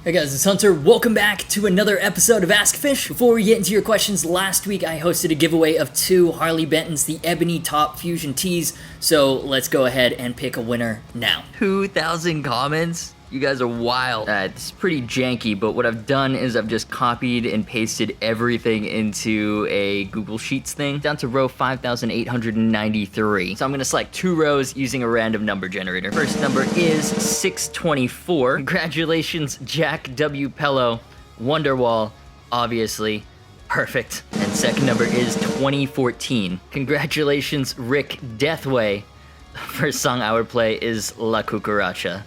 Hey guys, it's Hunter. Welcome back to another episode of AskGufish. Before we get into your questions, last week I hosted a giveaway of 2 Harley Bentons, the Ebony Top Fusion Tees, so let's go ahead and pick a winner now. 2,000 comments? You guys are wild. It's pretty janky, but what I've done is I've just copied and pasted everything into a Google Sheets thing down to row 5,893. So I'm gonna select 2 rows using a random number generator. First number is 624. Congratulations, Jack W. Pello. Wonderwall, obviously. Perfect. And second number is 2014. Congratulations, Rick Deathway. First song I would play is La Cucaracha.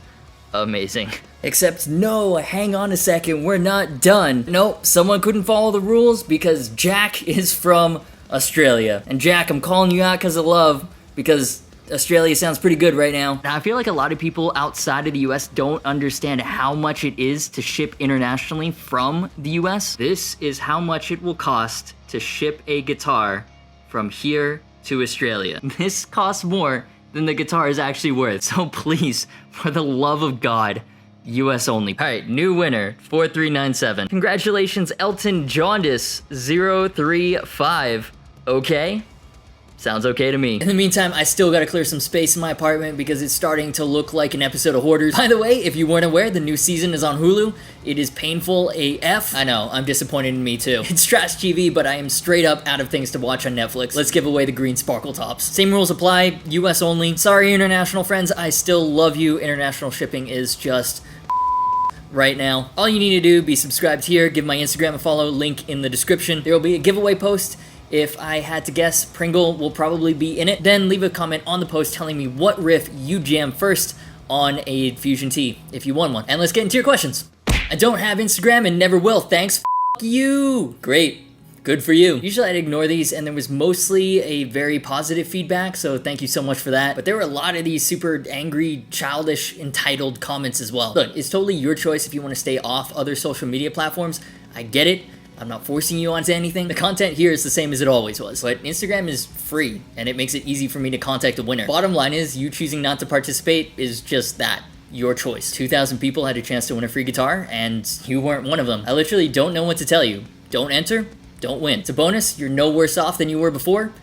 Amazing. Except no, hang on a second, we're not done. Nope, someone couldn't follow the rules because Jack is from Australia. And Jack, I'm calling you out because of love, because Australia sounds pretty good right now. Now, I feel like a lot of people outside of the US don't understand how much it is to ship internationally from the US. This is how much it will cost to ship a guitar from here to Australia. This costs more than the guitar is actually worth. So please, for the love of God, US only. All right, new winner, 4397. Congratulations, Elton Jaundice 035. Okay? Sounds okay to me. In the meantime, I still gotta clear some space in my apartment because it's starting to look like an episode of Hoarders. By the way, if you weren't aware, the new season is on Hulu. It is painful AF. I know, I'm disappointed in me too. It's trash TV, but I am straight up out of things to watch on Netflix. Let's give away the green sparkle tops. Same rules apply, US only. Sorry, international friends, I still love you. International shipping is just right now. All you need to do, be subscribed here, give my Instagram a follow, link in the description. There will be a giveaway post. If I had to guess, Pringle will probably be in it. Then leave a comment on the post telling me what riff you jam first on a Fusion Tee, if you won one. And let's get into your questions. I don't have Instagram and never will, thanks. F you. Great. Good for you. Usually I'd ignore these, and there was mostly a very positive feedback, so thank you so much for that. But there were a lot of these super angry, childish, entitled comments as well. Look, it's totally your choice if you want to stay off other social media platforms. I get it. I'm not forcing you onto anything. The content here is the same as it always was, but Instagram is free, and it makes it easy for me to contact a winner. Bottom line is, you choosing not to participate is just that. Your choice. 2,000 people had a chance to win a free guitar, and you weren't one of them. I literally don't know what to tell you. Don't enter, don't win. It's a bonus, you're no worse off than you were before.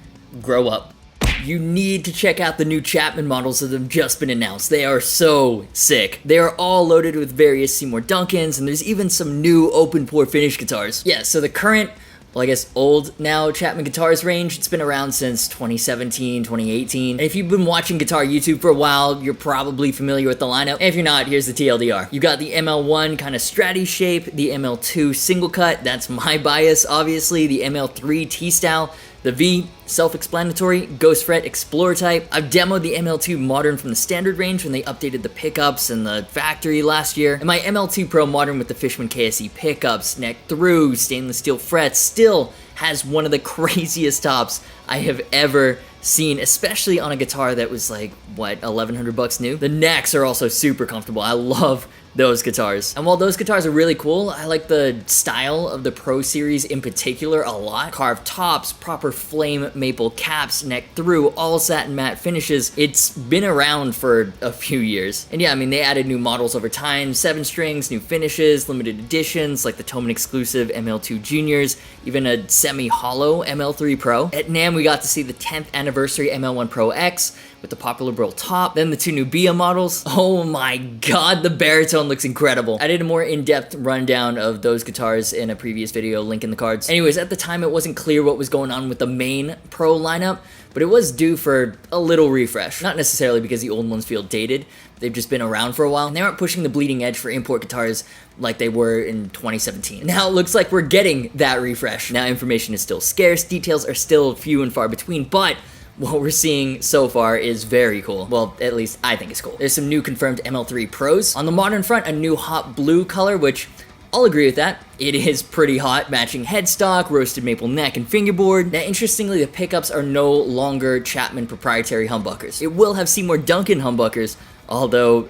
Grow up. You need to check out the new Chapman models that have just been announced. They are so sick. They are all loaded with various Seymour Duncans, and there's even some new open pore finish guitars. Yeah, so the current, well, I guess old now Chapman guitars range, it's been around since 2017, 2018. And if you've been watching guitar YouTube for a while, you're probably familiar with the lineup. And if you're not, here's the TLDR. You got the ML1 kind of stratty shape, the ML2 single cut, that's my bias, obviously, the ML3 T-style, the V, self-explanatory, Ghost Fret Explorer type. I've demoed the ML2 Modern from the standard range when they updated the pickups and the factory last year. And my ML2 Pro Modern with the Fishman KSE pickups, neck through, stainless steel frets, still has one of the craziest tops I have ever seen, especially on a guitar that was like, what, 1,100 bucks new? The necks are also super comfortable. I love those guitars. And while those guitars are really cool, I like the style of the Pro Series in particular a lot. Carved tops, proper flame maple caps, neck through, all satin matte finishes. It's been around for a few years. And yeah, I mean, they added new models over time, 7 strings, new finishes, limited editions, like the Toman exclusive ML2 Juniors, even a semi-hollow ML3 Pro. At NAMM, we got to see the 10th anniversary ML1 Pro X with the popular Brill top, then the 2 new BIA models. Oh my god, the baritone looks incredible. I did a more in-depth rundown of those guitars in a previous video, link in the cards. Anyways, at the time it wasn't clear what was going on with the main Pro lineup, but it was due for a little refresh. Not necessarily because the old ones feel dated, they've just been around for a while, and they aren't pushing the bleeding edge for import guitars like they were in 2017. Now it looks like we're getting that refresh. Now information is still scarce, details are still few and far between, but what we're seeing so far is very cool. Well, at least I think it's cool. There's some new confirmed ML3 Pros. On the Modern front, a new hot blue color, which I'll agree with that. It is pretty hot, matching headstock, roasted maple neck, and fingerboard. Now, interestingly, the pickups are no longer Chapman proprietary humbuckers. It will have Seymour Duncan humbuckers, although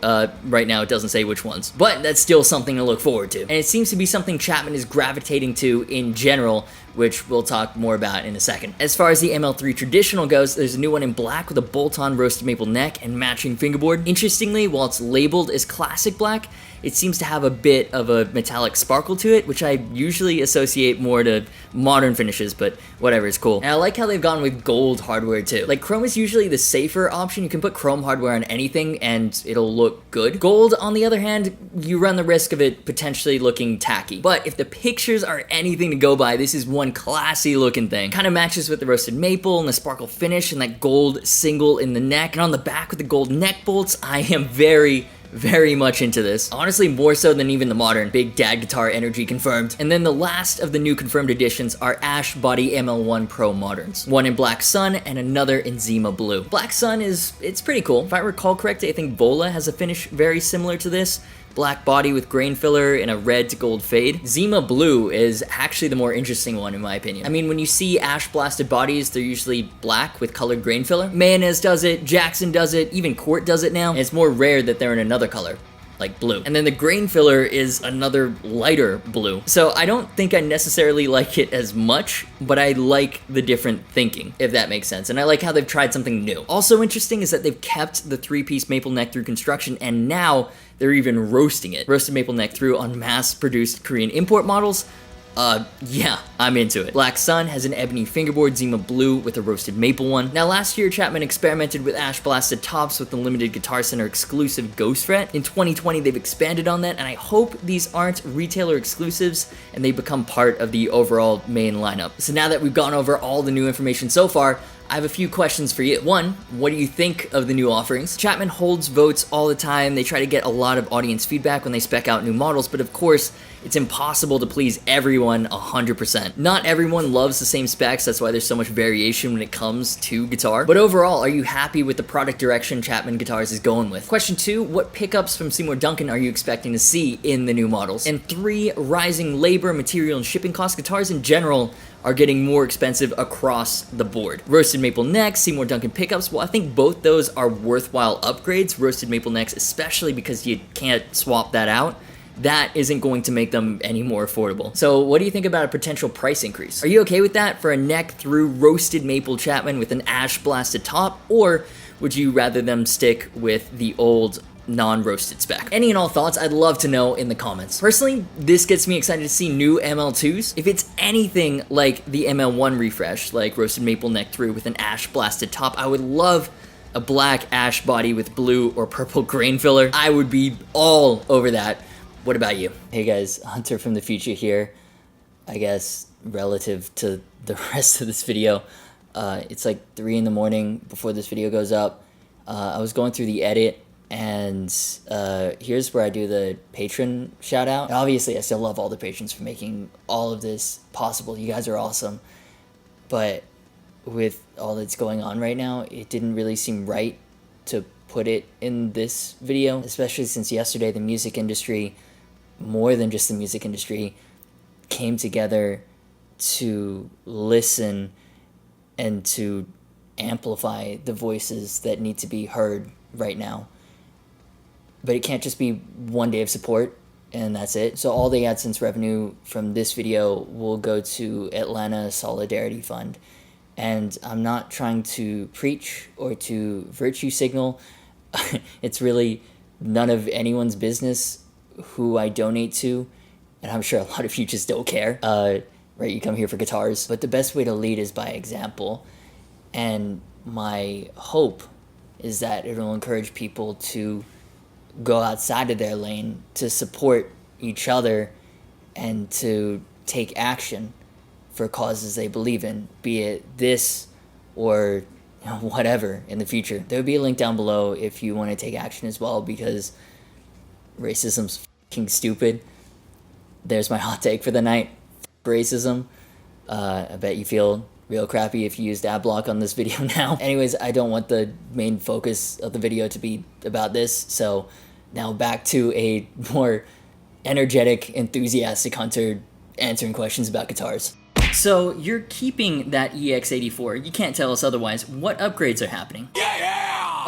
right now it doesn't say which ones. But that's still something to look forward to. And it seems to be something Chapman is gravitating to in general which we'll talk more about in a second. As far as the ML3 traditional goes, there's a new one in black with a bolt-on roasted maple neck and matching fingerboard. Interestingly, while it's labeled as classic black, it seems to have a bit of a metallic sparkle to it, which I usually associate more to modern finishes, but whatever, it's cool. And I like how they've gone with gold hardware too. Like, chrome is usually the safer option. You can put chrome hardware on anything and it'll look good. Gold, on the other hand, you run the risk of it potentially looking tacky. But if the pictures are anything to go by, this is one classy looking thing. Kind of matches with the roasted maple and the sparkle finish and that gold single in the neck. And on the back with the gold neck bolts, I am very much into this. Honestly, more so than even the modern. Big dad guitar energy confirmed. And then the last of the new confirmed editions are Ash Body ML1 Pro Moderns. One in Black Sun and another in Zima Blue. Black Sun it's pretty cool. If I recall correctly, I think Vola has a finish very similar to this. Black body with grain filler and a red to gold fade. Zima Blue is actually the more interesting one in my opinion. I mean, when you see ash blasted bodies, they're usually black with colored grain filler. Mayonnaise does it, Jackson does it, even Court does it now. And it's more rare that they're in another color, like blue. And then the grain filler is another lighter blue. So I don't think I necessarily like it as much, but I like the different thinking, if that makes sense. And I like how they've tried something new. Also interesting is that they've kept the 3-piece maple neck through construction, and now they're even roasting it. Roasted maple neck through on mass-produced Korean import models. Yeah, I'm into it. Black Sun has an ebony fingerboard, Zima Blue with a roasted maple one. Now last year, Chapman experimented with ash blasted tops with the limited Guitar Center exclusive Ghost Fret. In 2020, they've expanded on that, and I hope these aren't retailer exclusives and they become part of the overall main lineup. So now that we've gone over all the new information so far, I have a few questions for you. One, what do you think of the new offerings? Chapman holds votes all the time. They try to get a lot of audience feedback when they spec out new models, but of course, it's impossible to please everyone 100%. Not everyone loves the same specs, that's why there's so much variation when it comes to guitar. But overall, are you happy with the product direction Chapman Guitars is going with? Question 2, what pickups from Seymour Duncan are you expecting to see in the new models? And 3, rising labor, material, and shipping costs. Guitars in general are getting more expensive across the board. Roasted maple necks, Seymour Duncan pickups, well, I think both those are worthwhile upgrades. Roasted maple necks, especially because you can't swap that out. That isn't going to make them any more affordable. So what do you think about a potential price increase? Are you okay with that for a neck through roasted maple Chapman with an ash blasted top? Or would you rather them stick with the old non-roasted spec? Any and all thoughts, I'd love to know in the comments. Personally, this gets me excited to see new ML2s. If it's anything like the ML1 refresh, like roasted maple neck through with an ash blasted top, I would love a black ash body with blue or purple grain filler. I would be all over that. What about you? Hey guys, Hunter from the future here. I guess relative to the rest of this video, it's like 3 in the morning before this video goes up. I was going through the edit, and here's where I do the patron shout out. And obviously I still love all the patrons for making all of this possible. You guys are awesome. But with all that's going on right now, it didn't really seem right to put it in this video, especially since yesterday the music industry, more than just the music industry, came together to listen and to amplify the voices that need to be heard right now. But it can't just be one day of support and that's it. So all the AdSense revenue from this video will go to Atlanta Solidarity Fund. And I'm not trying to preach or to virtue signal. It's really none of anyone's business who I donate to, and I'm sure a lot of you just don't care. Right, you come here for guitars. But the best way to lead is by example. And my hope is that it'll encourage people to go outside of their lane, to support each other, and to take action for causes they believe in, be it this or whatever in the future. There will be a link down below if you want to take action as well, because racism's fucking stupid. There's my hot take for the night. Racism. I bet you feel real crappy if you used ad block on this video now. Anyways, I don't want the main focus of the video to be about this, so now back to a more energetic, enthusiastic Hunter answering questions about guitars. So you're keeping that EX84. You can't tell us otherwise. What upgrades are happening?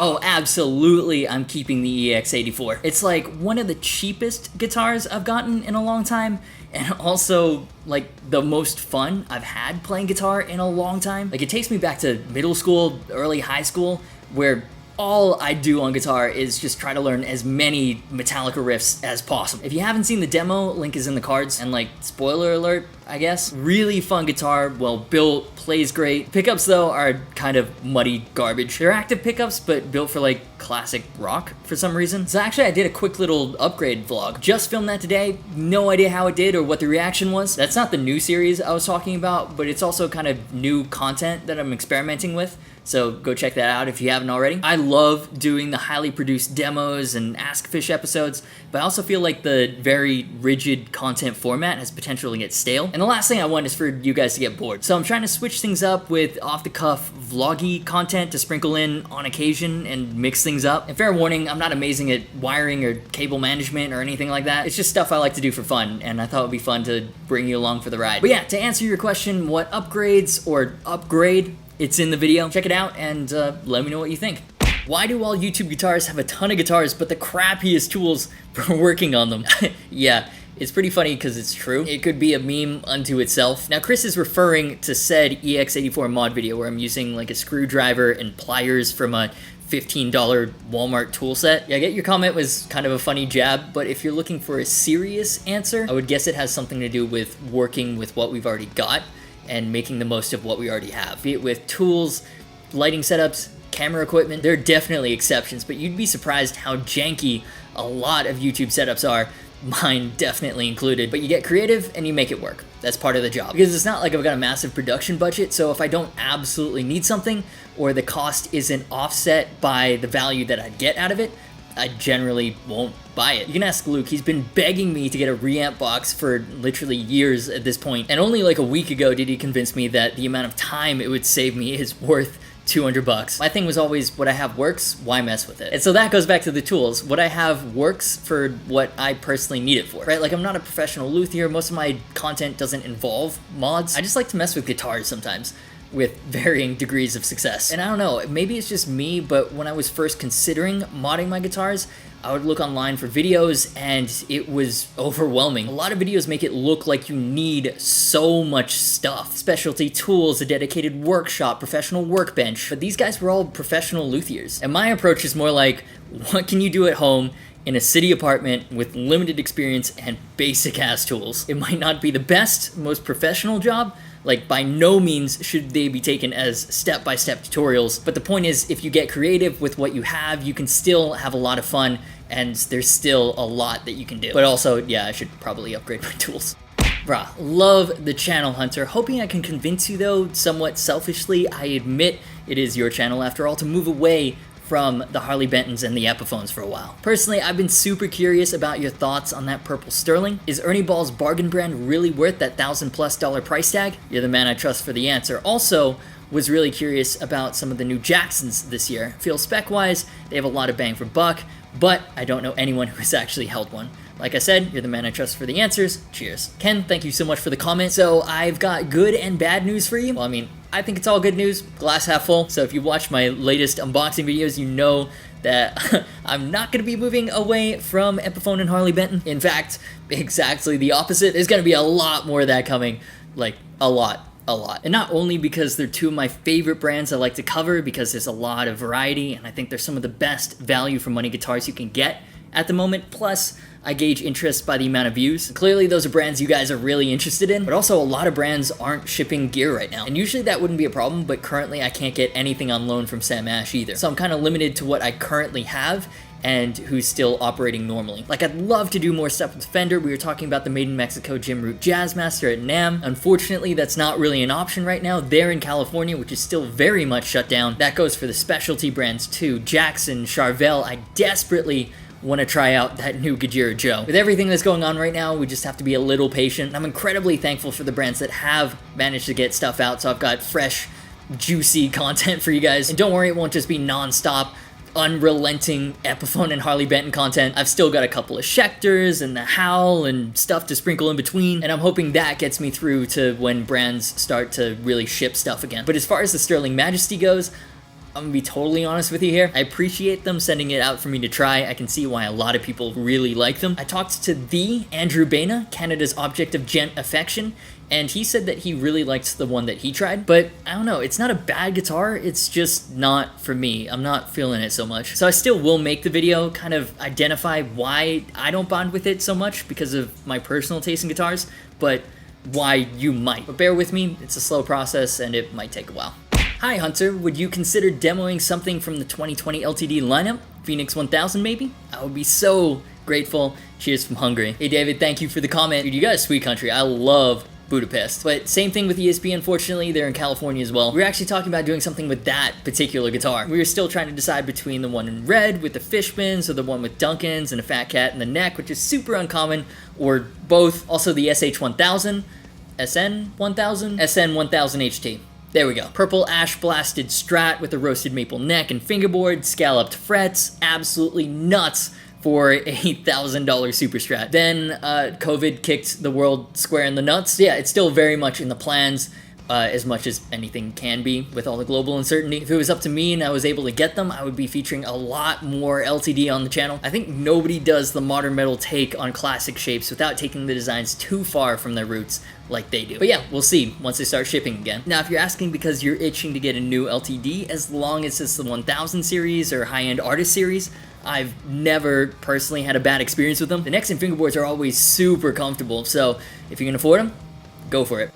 Oh, absolutely, I'm keeping the EX84. It's like one of the cheapest guitars I've gotten in a long time, and also like the most fun I've had playing guitar in a long time. Like, it takes me back to middle school, early high school, where all I do on guitar is just try to learn as many Metallica riffs as possible. If you haven't seen the demo, link is in the cards, and like, spoiler alert, I guess. Really fun guitar, well built, plays great. Pickups though are kind of muddy garbage. They're active pickups, but built for like classic rock for some reason. So actually I did a quick little upgrade vlog. Just filmed that today, no idea how it did or what the reaction was. That's not the new series I was talking about, but it's also kind of new content that I'm experimenting with. So go check that out if you haven't already. I love doing the highly produced demos and AskGufish episodes, but I also feel like the very rigid content format has potential to get stale. And the last thing I want is for you guys to get bored. So I'm trying to switch things up with off-the-cuff vloggy content to sprinkle in on occasion and mix things up. And fair warning, I'm not amazing at wiring or cable management or anything like that. It's just stuff I like to do for fun, and I thought it would be fun to bring you along for the ride. But yeah, to answer your question, what upgrades or upgrade, it's in the video. Check it out and let me know what you think. Why do all YouTube guitarists have a ton of guitars but the crappiest tools for working on them? Yeah, it's pretty funny because it's true. It could be a meme unto itself. Now, Chris is referring to said EX84 mod video where I'm using like a screwdriver and pliers from a $15 Walmart tool set. Yeah, I get your comment was kind of a funny jab, but if you're looking for a serious answer, I would guess it has something to do with working with what we've already got and making the most of what we already have. Be it with tools, lighting setups, camera equipment, there are definitely exceptions, but you'd be surprised how janky a lot of YouTube setups are, mine definitely included. But you get creative and you make it work. That's part of the job. Because it's not like I've got a massive production budget, so if I don't absolutely need something, or the cost isn't offset by the value that I'd get out of it, I generally won't buy it. You can ask Luke, he's been begging me to get a reamp box for literally years at this point, and only like a week ago did he convince me that the amount of time it would save me is worth $200. My thing was always, what I have works, why mess with it? And so that goes back to the tools. What I have works for what I personally need it for, right? Like, I'm not a professional luthier, most of my content doesn't involve mods. I just like to mess with guitars sometimes, with varying degrees of success. And I don't know, maybe it's just me, but when I was first considering modding my guitars, I would look online for videos and it was overwhelming. A lot of videos make it look like you need so much stuff. Specialty tools, a dedicated workshop, professional workbench. But these guys were all professional luthiers. And my approach is more like, what can you do at home in a city apartment with limited experience and basic ass tools? It might not be the best, most professional job, like by no means should they be taken as step-by-step tutorials, but the point is, if you get creative with what you have, you can still have a lot of fun, and there's still a lot that you can do. But also, yeah, I should probably upgrade my tools. Bruh, love the channel, Hunter. Hoping I can convince you though, somewhat selfishly, I admit it is your channel after all, to move away from the Harley Bentons and the Epiphones for a while. Personally, I've been super curious about your thoughts on that purple sterling. Is Ernie Ball's bargain brand really worth that $1,000+ price tag? You're the man I trust for the answer. Also, was really curious about some of the new Jacksons this year. Feel spec-wise, they have a lot of bang for buck, but I don't know anyone who has actually held one. Like I said, you're the man I trust for the answers. Cheers. Ken, thank you so much for the comment. So I've got good and bad news for you. Well, I mean, I think it's all good news, glass half full. So if you watch my latest unboxing videos, you know that I'm not going to be moving away from Epiphone and Harley Benton. In fact, exactly the opposite. There's going to be a lot more of that coming, like a lot. And not only because they're two of my favorite brands I like to cover, because there's a lot of variety, and I think they're some of the best value for money guitars you can get at the moment, plus I gauge interest by the amount of views. Clearly those are brands you guys are really interested in, but also a lot of brands aren't shipping gear right now. And usually that wouldn't be a problem, but currently I can't get anything on loan from Sam Ash either. So I'm kind of limited to what I currently have and who's still operating normally. Like, I'd love to do more stuff with Fender. We were talking about the Made in Mexico Jim Root Jazzmaster at NAMM. Unfortunately, that's not really an option right now. They're in California, which is still very much shut down. That goes for the specialty brands too. Jackson, Charvel, I desperately want to try out that new Gajira Joe. With everything that's going on right now, we just have to be a little patient. I'm incredibly thankful for the brands that have managed to get stuff out, so I've got fresh, juicy content for you guys. And don't worry, it won't just be non-stop, unrelenting Epiphone and Harley Benton content. I've still got a couple of Schecters and the Howl and stuff to sprinkle in between, and I'm hoping that gets me through to when brands start to really ship stuff again. But as far as the Sterling Majesty goes, I'm gonna be totally honest with you here. I appreciate them sending it out for me to try. I can see why a lot of people really like them. I talked to the Andrew Baina, Canada's Object of Gent Affection, and he said that he really liked the one that he tried. But I don't know, it's not a bad guitar, it's just not for me. I'm not feeling it so much. So I still will make the video, kind of identify why I don't bond with it so much because of my personal taste in guitars, but why you might. But bear with me, it's a slow process and it might take a while. Hi Hunter, would you consider demoing something from the 2020 LTD lineup? Phoenix 1000 maybe? I would be so grateful. Cheers from Hungary. Hey David, thank you for the comment. Dude, you guys sweet country. I love Budapest. But same thing with ESP, unfortunately, they're in California as well. We were actually talking about doing something with that particular guitar. We were still trying to decide between the one in red with the fishbins or the one with Duncans and a fat cat in the neck, which is super uncommon, or both. Also the SH1000, SN1000, SN1000 HT. There we go. Purple ash blasted Strat with a roasted maple neck and fingerboard, scalloped frets, absolutely nuts for a $1,000 Super Strat. Then COVID kicked the world square in the nuts. Yeah, it's still very much in the plans, as much as anything can be with all the global uncertainty. If it was up to me and I was able to get them, I would be featuring a lot more LTD on the channel. I think nobody does the modern metal take on classic shapes without taking the designs too far from their roots like they do. But yeah, we'll see once they start shipping again. Now, if you're asking because you're itching to get a new LTD, as long as it's the 1000 series or high-end artist series, I've never personally had a bad experience with them. The necks and fingerboards are always super comfortable, so if you can afford them, go for it.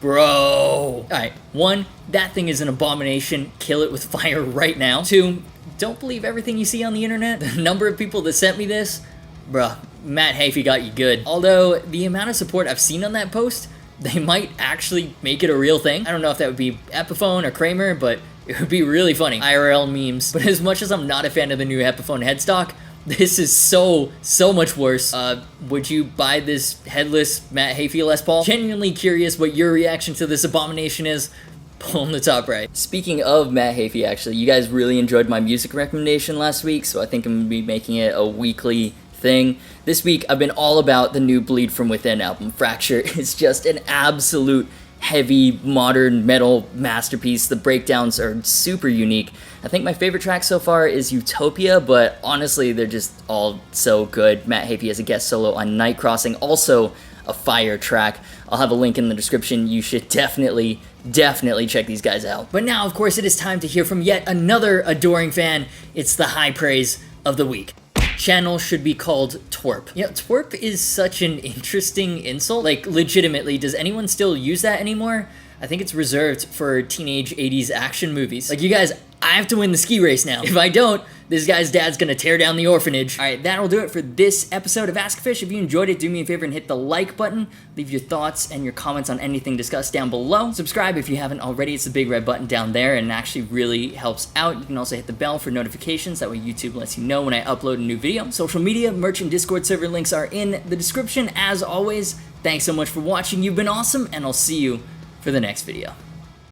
Bro! Alright, 1, that thing is an abomination. Kill it with fire right now. 2, don't believe everything you see on the internet. The number of people that sent me this, bruh, Matt Heafy got you good. Although, the amount of support I've seen on that post, they might actually make it a real thing. I don't know if that would be Epiphone or Kramer, but it would be really funny. IRL memes. But as much as I'm not a fan of the new Epiphone headstock, this is so much worse. Would you buy this headless Matt Heafy Les Paul? Genuinely curious what your reaction to this abomination is. Pull on the top right. Speaking of Matt Heafy, actually, you guys really enjoyed my music recommendation last week, so I think I'm gonna be making it a weekly thing. This week, I've been all about the new Bleed From Within album. Fracture is just an absolute heavy modern metal masterpiece. The breakdowns are super unique. I think my favorite track so far is Utopia, but honestly, they're just all so good. Matt Heafy has a guest solo on Night Crossing, also a fire track. I'll have a link in the description. You should definitely check these guys out. But now, of course, it is time to hear from yet another adoring fan. It's the high praise of the week. Channel should be called twerp. You know, twerp is such an interesting insult. Like, legitimately, does anyone still use that anymore? I think it's reserved for teenage 80s action movies. Like, you guys, I have to win the ski race now. If I don't, this guy's dad's gonna tear down the orphanage. Alright, that'll do it for this episode of Askgufish. If you enjoyed it, do me a favor and hit the like button. Leave your thoughts and your comments on anything discussed down below. Subscribe if you haven't already. It's the big red button down there and it actually really helps out. You can also hit the bell for notifications. That way YouTube lets you know when I upload a new video. Social media, merch, and Discord server links are in the description. As always, thanks so much for watching. You've been awesome, and I'll see you for the next video.